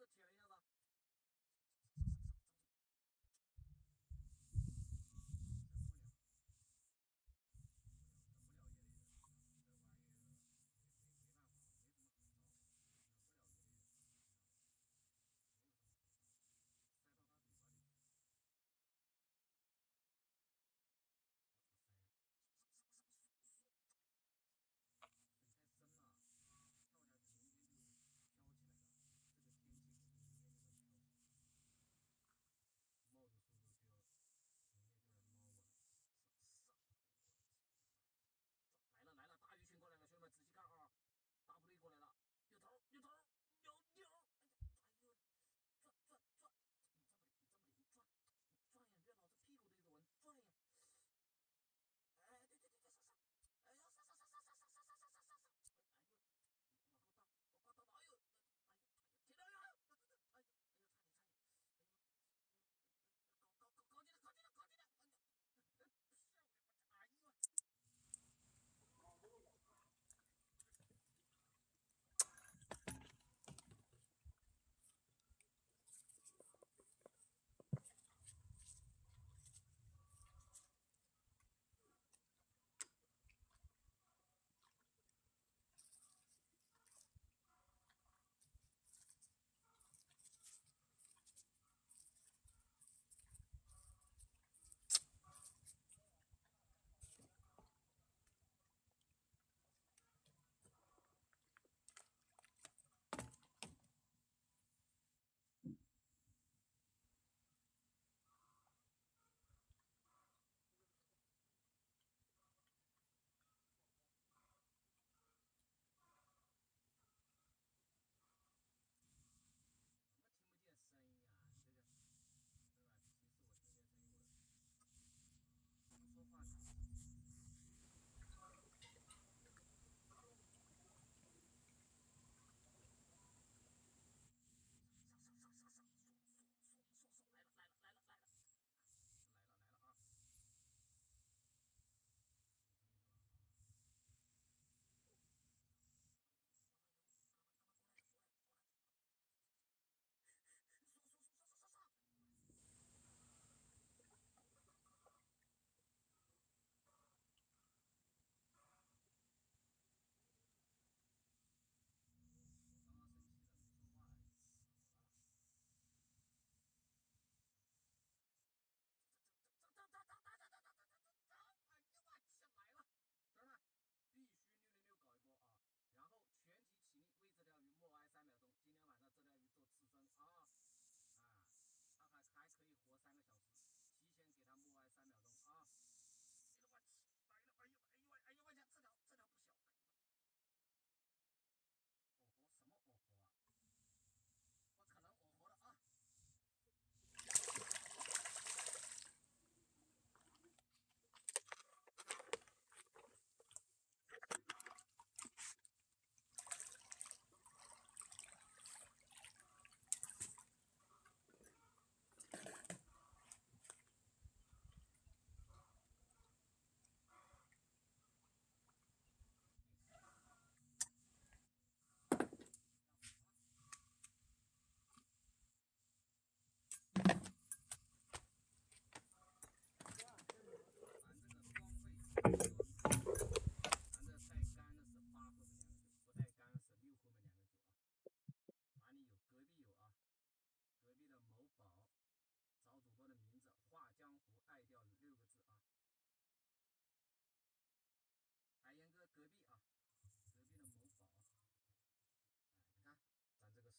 舔了一下子。冒着速度就要，人家就来猫我了，来了，大鱼群过来了，兄弟们仔细看啊，大部队过来了，有头，哎呦，转，你这么灵，转呀，别老子屁股对着我，转呀，哎，对，上，哎呀，上，哎呦，往后倒，哎呦，停了呀，哎呦，差点，哎呦，搞起来，漂亮，哎呦。听不见声音啊，这个，对吧？提示我听见声音，我不说话。上，来了啊！上！哎呦我去，来了！兄弟们，必须666搞一波啊！然后全体起立，为这条鱼默哀3秒钟。今天晚上这条鱼做刺身啊！它还可以活3个小时，提前给它默哀3秒钟啊！哎呦我去，来了！哎呦我去，这条不小！哎呦我去，哦吼，什么哦吼啊？我可能哦吼了啊！咱这带干的是8后面2个9，不带干的是6后面2个9啊。哪里有？隔壁有啊，隔壁的某宝，找主播的名字，画江湖爱钓鱼6个字啊。海岩哥隔壁啊，隔壁的某宝。哎，你看，咱这个是。